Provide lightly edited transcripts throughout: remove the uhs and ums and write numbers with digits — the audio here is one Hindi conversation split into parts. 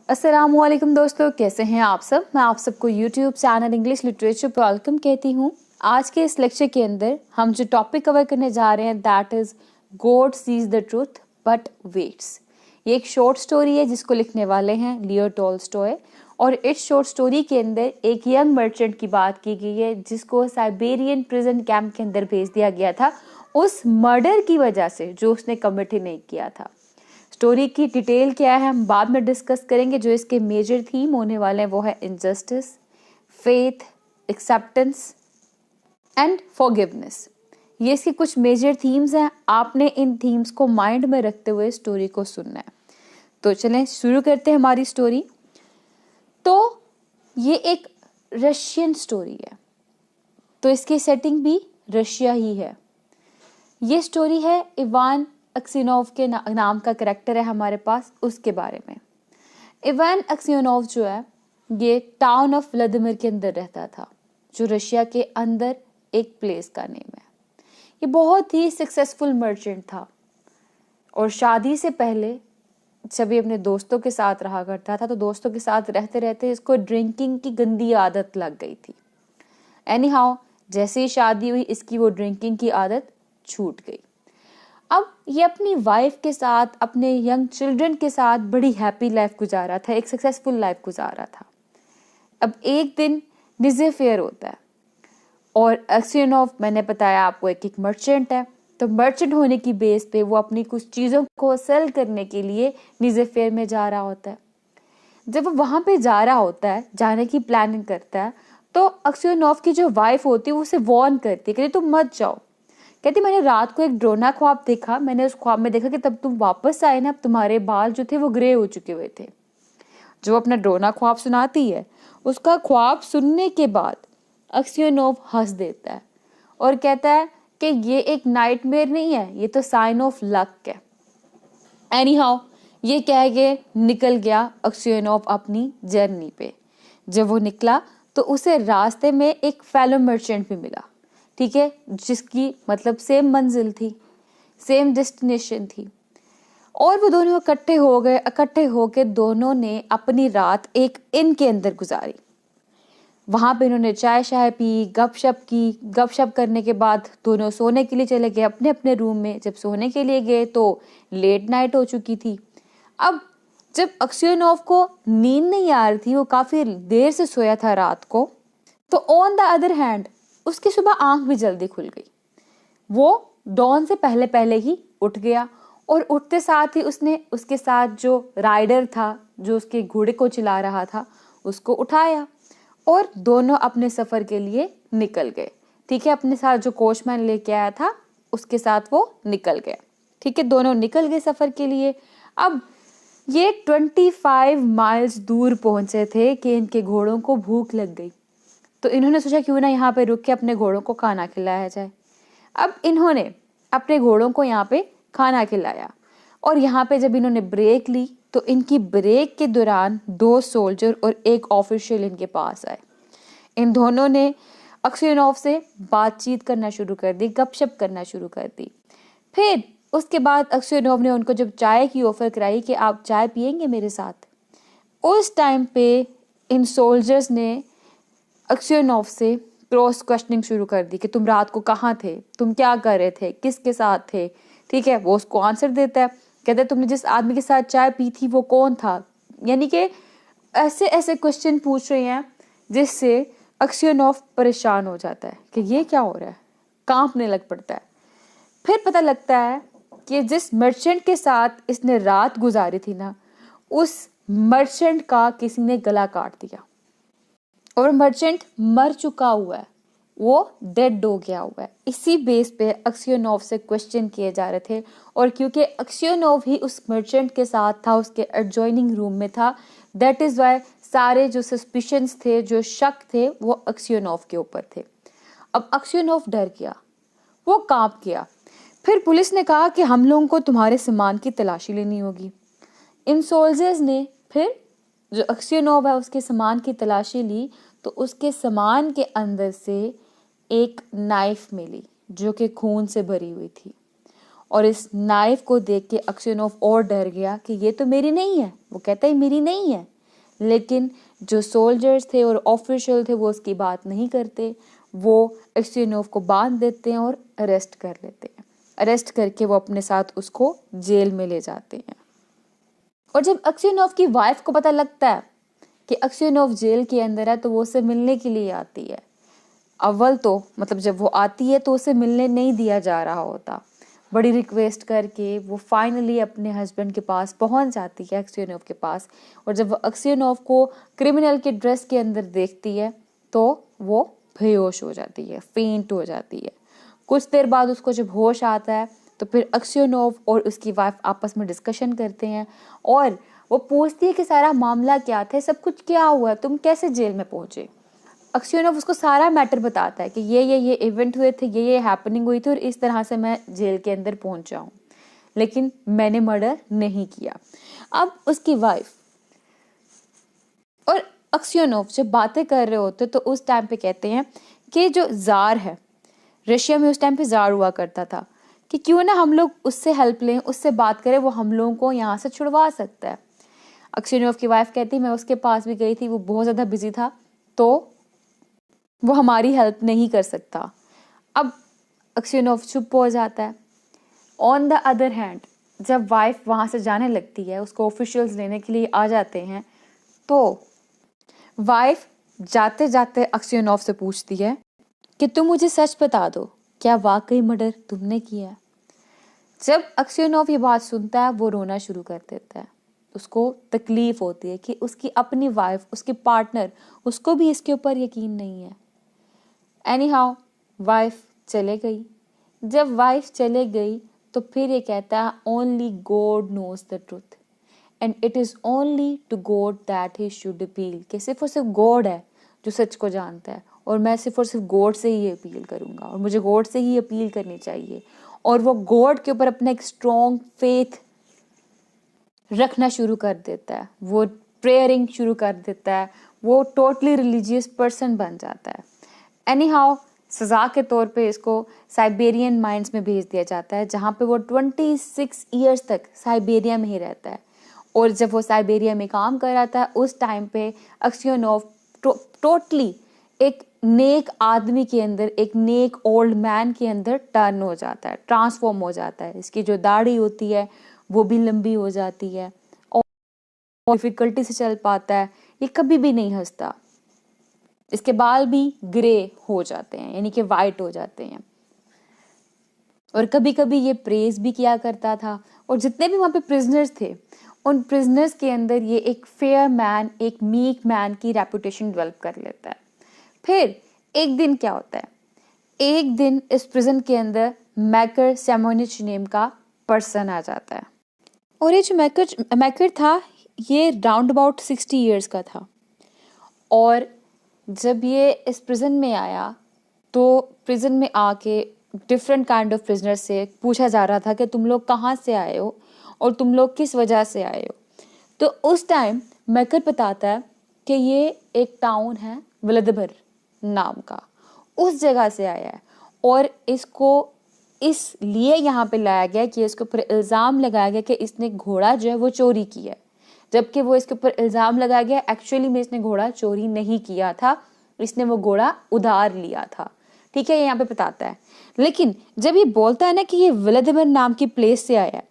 अस्सलामुअलैकुम दोस्तों, कैसे हैं आप सब। मैं आप सबको यूट्यूब चैनल इंग्लिश लिटरेचर पर वेलकम कहती हूँ। आज के इस लेक्चर के अंदर हम जो टॉपिक कवर करने जा रहे हैं that is God sees the truth but weights. ये एक शॉर्ट स्टोरी है जिसको लिखने वाले हैं लियो टॉल्स्टॉय, और इस शॉर्ट स्टोरी के अंदर एक यंग मर्चेंट की बात की गई है जिसको साइबेरियन प्रिजन कैंप के अंदर भेज दिया गया था उस मर्डर की वजह से जो उसने कमिट ही नहीं किया था। स्टोरी की डिटेल क्या है हम बाद में डिस्कस करेंगे। जो इसके मेजर थीम होने वाले हैं वो है injustice, faith, acceptance and forgiveness. ये इसके कुछ मेजर थीम्स हैं। आपने इन थीम्स को माइंड में रखते हुए स्टोरी को सुनना है। तो चलें शुरू करते हैं हमारी स्टोरी। तो ये एक रशियन स्टोरी है, तो इसकी सेटिंग भी रशिया ही है। ये स्टोरी है इवान अक्सिनोव के नाम का करेक्टर है हमारे पास, उसके बारे में। इवान अक्सिनोव जो है ये टाउन ऑफ व्लादिमीर के अंदर रहता था, जो रशिया के अंदर एक प्लेस का नेम है। ये बहुत ही सक्सेसफुल मर्चेंट था और शादी से पहले जब ये अपने दोस्तों के साथ रहा करता था तो दोस्तों के साथ रहते रहते इसको ड्रिंकिंग की गंदी आदत लग गई थी। एनी हाउ जैसे ही शादी हुई इसकी वो ड्रिंकिंग की आदत छूट गई। अब ये अपनी वाइफ के साथ, अपने यंग चिल्ड्रन के साथ बड़ी हैप्पी लाइफ गुजारा था, एक सक्सेसफुल लाइफ गुजारा था। अब एक दिन निजे फेयर होता है और अक्सिनोव, मैंने बताया आपको, एक मर्चेंट है। तो मर्चेंट होने की बेस पे वो अपनी कुछ चीज़ों को सेल करने के लिए निजे फेयर में जा रहा होता है। जब वो वहाँ पे जा रहा होता है, जाने की प्लानिंग करता है, तो अक्सिनोव की जो वाइफ होती है वो उसे वार्न करती है, कहती तुम मत जाओ। कहती मैंने रात को एक ड्रोना ख्वाब देखा, मैंने उस ख्वाब में देखा कि तब तुम वापस आए ना, अब तुम्हारे बाल जो थे वो ग्रे हो चुके हुए थे। जो अपना ड्रोना ख्वाब सुनाती है, उसका ख्वाब सुनने के बाद अक्सिनोव हंस देता है और कहता है कि ये एक नाइटमेयर नहीं है, ये तो साइन ऑफ लक है। एनी हाउ ये कह के निकल गया अक्सिनोव अपनी जर्नी पे। जब वो निकला तो उसे रास्ते में एक फेलो मर्चेंट भी मिला, ठीक है, जिसकी मतलब सेम मंजिल थी, सेम डेस्टिनेशन थी। और वो दोनों इकट्ठे होके दोनों ने अपनी रात एक इन के अंदर गुजारी। वहां पे इन्होंने चाय शाय पी, गपशप की। गपशप करने के बाद दोनों सोने के लिए चले गए अपने अपने रूम में। जब सोने के लिए गए तो लेट नाइट हो चुकी थी। अब जब अक्सिनोव को नींद नहीं आ रही थी, वो काफी देर से सोया था रात को, तो ऑन द अदर हैंड उसकी सुबह आंख भी जल्दी खुल गई। वो डॉन से पहले पहले ही उठ गया और उठते साथ ही उसने उसके साथ जो राइडर था, जो उसके घोड़े को चला रहा था, उसको उठाया और दोनों अपने सफर के लिए निकल गए। ठीक है, अपने साथ जो कोचमैन लेके आया था उसके साथ वो निकल गया। ठीक है, दोनों निकल गए सफर के लिए। अब ये 25 माइल्स दूर पहुंचे थे कि इनके घोड़ों को भूख लग गई। तो इन्होंने सोचा क्यों ना यहाँ पे रुक के अपने घोड़ों को खाना खिलाया जाए। अब इन्होंने अपने घोड़ों को यहाँ पे खाना खिलाया और यहाँ पे जब इन्होंने ब्रेक ली तो इनकी ब्रेक के दौरान 2 सोल्जर और एक ऑफिशियल इनके पास आए। इन दोनों ने अक्सिनोव से बातचीत करना शुरू कर दी, गपशप करना शुरू कर दी। फिर उसके बाद अक्सिनोव ने उनको जब चाय की ऑफर कराई कि आप चाय पियेंगे मेरे साथ, उस टाइम पे इन सोल्जर्स ने अक्सिनोव से क्रॉस क्वेश्चनिंग शुरू कर दी कि तुम रात को कहाँ थे, तुम क्या कर रहे थे, किसके साथ थे। ठीक है, वो उसको आंसर देता है, कहता है तुमने जिस आदमी के साथ चाय पी थी वो कौन था। यानी कि ऐसे ऐसे क्वेश्चन पूछ रहे हैं जिससे अक्सिनोव परेशान हो जाता है कि ये क्या हो रहा है, कांपने लग पड़ता है। फिर पता लगता है कि जिस मर्चेंट के साथ इसने रात गुजारी थी ना, उस मर्चेंट का किसी ने गला काट दिया और मर्चेंट मर चुका हुआ है, वो डेड हो गया हुआ है। इसी बेस पे अक्सिनोव से क्वेश्चन किए जा रहे थे और क्योंकि अक्सिनोव ही उस मर्चेंट के साथ था, उसके एडजॉइनिंग रूम में था, दैट इज वाई सारे जो सस्पिशंस थे, जो शक थे, वो अक्सिनोव के ऊपर थे। अब अक्सिनोव डर गया, वो कांप गया। फिर पुलिस ने कहा कि हम लोगों को तुम्हारे सामान की तलाशी लेनी होगी। इन सोल्जर्स ने फिर जो अक्सिनोव है उसके सामान की तलाशी ली तो उसके सामान के अंदर से एक नाइफ मिली जो कि खून से भरी हुई थी। और इस नाइफ को देख के अक्सिनोव और डर गया कि ये तो मेरी नहीं है। वो कहता है मेरी नहीं है, लेकिन जो सोल्जर्स थे और ऑफिशियल थे वो उसकी बात नहीं करते। वो एक्सयूनोव को बांध देते हैं और अरेस्ट कर लेते हैं। अरेस्ट करके वो अपने साथ उसको जेल में ले जाते हैं। और जब एक्सयूनोव की वाइफ को पता लगता है कि एक्सयूनोव जेल के अंदर है तो वो उसे मिलने के लिए आती है। अव्वल तो मतलब जब वो आती है तो उसे मिलने नहीं दिया जा रहा होता। बड़ी रिक्वेस्ट करके वो फाइनली अपने हस्बैंड के पास पहुंच जाती है, एक्सयूनोव के पास। और जब वो एक्सयूनोव को क्रिमिनल के ड्रेस के अंदर देखती है तो वो बेहोश हो जाती है, फेंट हो जाती है। कुछ देर बाद उसको जब होश आता है तो फिर एक्सयूनोव और उसकी वाइफ आपस में डिस्कशन करते हैं और वो पूछती है कि सारा मामला क्या था, सब कुछ क्या हुआ, तुम कैसे जेल में पहुंचे। एक्सयूनोव उसको सारा मैटर बताता है कि ये इवेंट हुए थे, ये हैपनिंग हुई थी और इस तरह से मैं जेल के अंदर पहुंचा हूँ, लेकिन मैंने मर्डर नहीं किया। अब उसकी वाइफ और एक्सयूनोव जब बातें कर रहे होते तो उस टाइम पे कहते हैं कि जो जार है, रशिया में उस टाइम पे जार हुआ करता था, कि क्यों ना हम लोग उससे हेल्प लें, उससे बात करें, वो हम लोगों को यहाँ से छुड़वा सकता है। एक्सयूनोव की वाइफ कहती मैं उसके पास भी गई थी, वो बहुत ज़्यादा बिजी था तो वो हमारी हेल्प नहीं कर सकता। अब एक्सयूनोव चुप हो जाता है। ऑन द अदर हैंड जब वाइफ वहाँ से जाने लगती है, उसको ऑफिशियल्स लेने के लिए आ जाते हैं, तो वाइफ जाते जाते एक्सयूनोव से पूछती है कि तुम मुझे सच बता दो, क्या वाकई मर्डर तुमने किया है। जब एक्सयूनोव ये बात सुनता है वो रोना शुरू कर देता है। उसको तकलीफ होती है कि उसकी अपनी वाइफ, उसकी पार्टनर, उसको भी इसके ऊपर यकीन नहीं है। एनी हाउ वाइफ चले गई। जब वाइफ चले गई तो फिर ये कहता है only God knows the truth and it is only to God that he should appeal, कि सिर्फ और सिर्फ गॉड है जो सच को जानता है और मैं सिर्फ और सिर्फ गॉड से ही अपील करूंगा और मुझे गॉड से ही अपील करनी चाहिए। और वो गॉड के ऊपर अपना एक स्ट्रॉन्ग फेथ रखना शुरू कर देता है, वो प्रेयरिंग शुरू कर देता है, वो टोटली रिलीजियस पर्सन बन जाता है। एनी हाउ सजा के तौर पे इसको साइबेरियन माइंस में भेज दिया जाता है, जहाँ पे वो 26 ईयर्स तक साइबेरिया में ही रहता है। और जब वो साइबेरिया में काम कर रहा था उस टाइम पे एक्सयूनोव टोटली एक नेक आदमी के अंदर, एक नेक ओल्ड मैन के अंदर टर्न हो जाता है, ट्रांसफॉर्म हो जाता है। इसकी जो दाढ़ी होती है वो भी लंबी हो जाती है और डिफिकल्टी से चल पाता है, ये कभी भी नहीं हंसता। इसके बाल भी ग्रे हो जाते हैं, यानी कि वाइट हो जाते हैं। और कभी कभी ये प्रेज भी किया करता था। और जितने भी वहाँ पे प्रिजनर्स थे उन प्रिजनर्स के अंदर ये एक फेयर मैन, एक मीक मैन की रेपुटेशन डेवलप कर लेता है। फिर एक दिन क्या होता है, एक दिन इस प्रिजन के अंदर मैकर सेमोनिच नेम का पर्सन आ जाता है। और ये जो मैकर था ये राउंड अबाउट 60 ईयर्स का था। और जब ये इस प्रिजन में आया तो प्रिजन में आके डिफरेंट काइंड ऑफ प्रिजनर से पूछा जा रहा था कि तुम लोग कहाँ से आए हो और तुम लोग किस वजह से आए हो। तो उस टाइम मैकर बताता है कि ये एक टाउन है व्लादिमिर नाम का, उस जगह से आया है और इसको इसलिए यहाँ पे लाया गया कि इसके ऊपर इल्ज़ाम लगाया गया कि इसने घोड़ा जो है वो चोरी किया है, जबकि वो इसके ऊपर इल्ज़ाम लगाया गया एक्चुअली में इसने घोड़ा चोरी नहीं किया था, इसने वो घोड़ा उधार लिया था। ठीक है, ये यहाँ पे बताता है। लेकिन जब ये बोलता है ना कि ये व्लादिमिर नाम की प्लेस से आया है,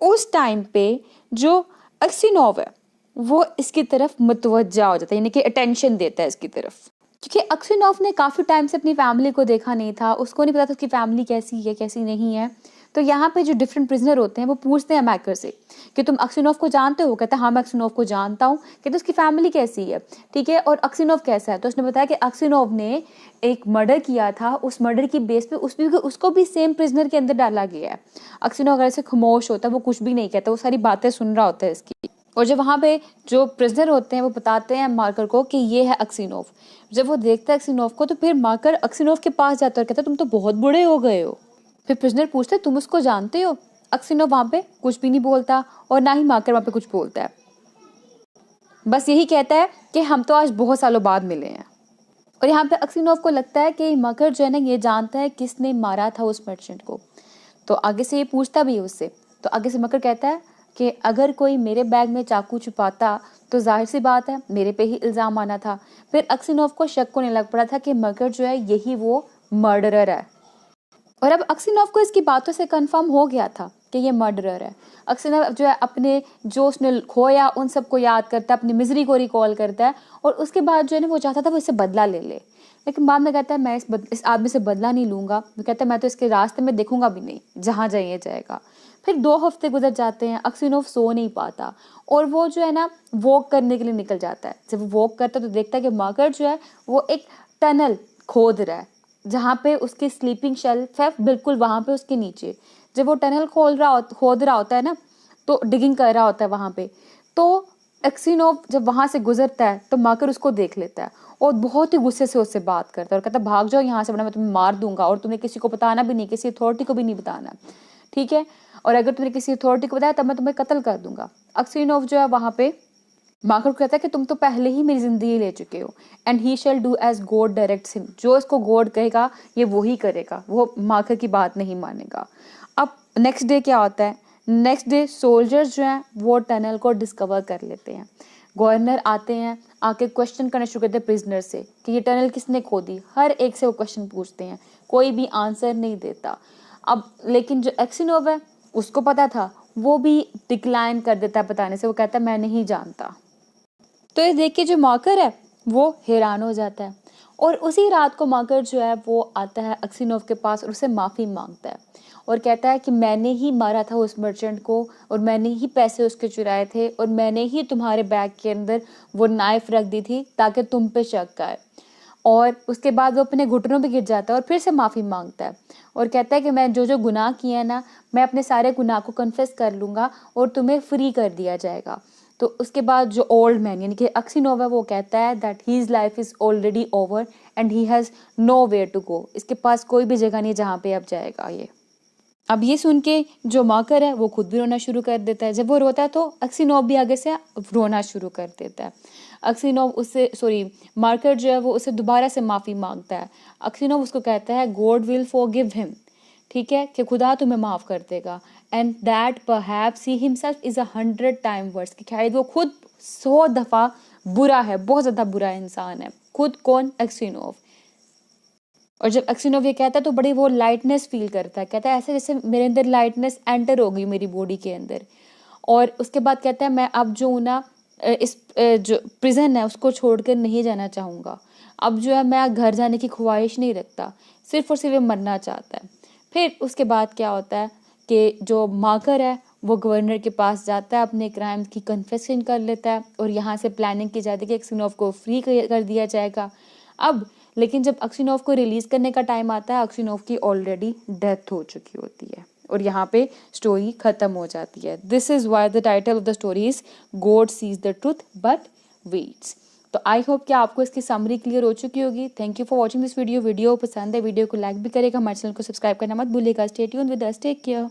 उस टाइम पे जो एक्सयूनोव है वो इसकी तरफ मुतवज्जा हो जाता है, यानी कि अटेंशन देता है इसकी तरफ। क्योंकि एक्सयूनोव ने काफ़ी टाइम से अपनी फैमिली को देखा नहीं था, उसको नहीं पता था उसकी फैमिली कैसी है कैसी नहीं है। तो यहाँ पे जो डिफरेंट प्रिजनर होते हैं वो पूछते हैं मैकर से कि तुम एक्सयूनोव को जानते हो। कहता है हाँ मैं एक्सयूनोव को जानता हूँ। कहते उसकी फैमिली कैसी है, ठीक है, और एक्सयूनोव कैसा है। तो उसने बताया कि एक्सयूनोव ने एक मर्डर किया था, उस मर्डर की बेस पे उसको भी सेम प्रिजनर के अंदर डाला गया है। एक्सयूनोव अगर ऐसे खामोश होता है, वो कुछ भी नहीं कहता, वो सारी बातें सुन रहा होता है इसकी। और जब वहाँ पे जो प्रिजनर होते हैं वो बताते हैं मार्कर को कि ये है एक्सयूनोव। जब वो देखता है एक्सयूनोव को तो फिर मार्कर एक्सयूनोव के पास जाता है और कहता है तुम तो बहुत बूढ़े हो गए हो। फिर प्रिजनर पूछते तुम उसको जानते हो। एक्सयूनोव वहाँ पे कुछ भी नहीं बोलता और ना ही मार्कर वहाँ पे कुछ बोलता है, बस यही कहता है कि हम तो आज बहुत सालों बाद मिले हैं। और यहाँ पे एक्सयूनोव को लगता है कि मार्कर जो है ना ये जानता है किसने मारा था उस मर्चेंट को, तो आगे से ये पूछता भी है उससे। तो आगे से मकर कहता है कि अगर कोई मेरे बैग में चाकू छुपाता तो जाहिर सी बात है मेरे पे ही इल्ज़ाम आना था। फिर अक्सिनोव को शक होने लग पड़ा था कि मगर जो है यही वो मर्डरर है। और अब अक्सिनोव को इसकी बातों से कंफर्म हो गया था कि ये मर्डरर है। अक्सिनोव जो है अपने जो उसने खोया उन सबको याद करता है, अपनी मिजरी को रिकॉल करता है और उसके बाद जो है ना वो चाहता था वो इससे बदला ले ले, लेकिन बाद में कहता है मैं इस आदमी से बदला नहीं लूंगा। वो कहता है मैं तो इसके रास्ते में देखूंगा भी नहीं, जहाँ जाइए जाएगा। फिर 2 हफ्ते गुजर जाते हैं, अक्सिनोव सो नहीं पाता और वो जो है ना वॉक करने के लिए निकल जाता है। जब वो वॉक करता है तो देखता है कि मगर जो है वो एक टनल खोद रहा है, जहाँ पे उसकी स्लीपिंग शेल्फ है बिल्कुल वहां पे उसके नीचे। जब वो टनल खोद रहा होता है ना, तो डिगिंग कर रहा होता है वहां पे, तो एक्सिनोव जब वहां से गुजरता है तो माकर उसको देख लेता है और बहुत ही गुस्से से उससे बात करता है और कहता है भाग जाओ यहाँ से वरना मैं तुम्हें मार दूंगा और तुम्हें किसी को बताना भी नहीं, किसी अथॉरिटी को भी नहीं बताना, ठीक है? और अगर तुमने किसी अथॉरिटी को बताया तब मैं तुम्हें कत्ल कर दूंगा। अक्सिनोव जो है वहां पे माकर को कहता है कि तुम तो पहले ही मेरी जिंदगी ले चुके हो, and he shall do as God directs him. जो इसको गॉड कहेगा ये वही करेगा, वो माकर की बात नहीं मानेगा। अब नेक्स्ट डे क्या होता है? नेक्स्ट डे सोल्जर्स जो हैं वो टनल को डिस्कवर कर लेते हैं। गवर्नर आते हैं, आके क्वेश्चन करना शुरू करते हैं प्रिजनर से कि ये टनल किसने खोदी। हर एक से वो क्वेश्चन पूछते हैं, कोई भी आंसर नहीं देता। अब लेकिन जो एक्सिनोव है उसको पता था, वो भी डिक्लाइन कर देता है बताने से। वो कहता है मैं नहीं जानता। तो ये देख के जो माकर है वो हैरान हो जाता है और उसी रात को माकर जो है वो आता है अक्सिनोव के पास और उससे माफ़ी मांगता है और कहता है कि मैंने ही मारा था उस मर्चेंट को और मैंने ही पैसे उसके चुराए थे और मैंने ही तुम्हारे बैग के अंदर वो नाइफ रख दी थी ताकि तुम पे शक आए। और उसके बाद वो अपने घुटनों पे गिर जाता है और फिर से माफ़ी मांगता है और कहता है कि मैं जो जो गुनाह किए हैं ना, मैं अपने सारे गुनाह को कन्फेस कर लूँगा और तुम्हें फ्री कर दिया जाएगा। तो उसके बाद जो ओल्ड मैन यानी कि अक्सिनोव है वो कहता है that his life is already over and he has nowhere to go. इसके पास कोई भी जगह नहीं जहाँ पे अब जाएगा ये। अब ये सुन के जो माकर है वो खुद भी रोना शुरू कर देता है। जब वो रोता है तो अक्सिनोव भी आगे से रोना शुरू कर देता है। अक्सिनोव उससे मार्कर जो है वो उसे दोबारा से माफ़ी मांगता है। अक्सिनोव उसको कहता है गॉड विल फॉरगिव हिम, ठीक है, कि खुदा तुम्हें माफ़ कर देगा। And that perhaps he himself is 100 time worse, कि शायद वो खुद 100 दफ़ा बुरा है, बहुत ज़्यादा बुरा इंसान है। खुद कौन? अक्सिनोव। और जब अक्सिनोव ये कहता है तो बड़ी वो लाइटनेस फील करता है, कहता है ऐसे जैसे मेरे अंदर लाइटनेस एंटर हो गई मेरी बॉडी के अंदर। और उसके बाद कहता है मैं अब जो ना इस जो प्रिजन है उसको छोड़कर नहीं जाना चाहूँगा। अब जो है मैं घर जाने की ख्वाहिश नहीं रखता, सिर्फ और सिर्फ मरना चाहता है। फिर उसके बाद क्या होता है कि जो माकर है वो गवर्नर के पास जाता है, अपने क्राइम की कन्फेशन कर लेता है और यहाँ से प्लानिंग की जाती है कि अक्सिनोव को फ्री कर दिया जाएगा। अब लेकिन जब अक्सिनोव को रिलीज करने का टाइम आता है, अक्सिनोव की ऑलरेडी डेथ हो चुकी होती है और यहाँ पे स्टोरी खत्म हो जाती है। This is why the title of the story is God sees the truth but weights. तो आई होप कि आपको इसकी समरी क्लियर हो चुकी होगी। Thank you for watching this video. Video पसंद है वीडियो को लाइक भी करेगा, हमारे चैनल को सब्सक्राइब करना मत भूलिएगा। Stay tuned with us, take care.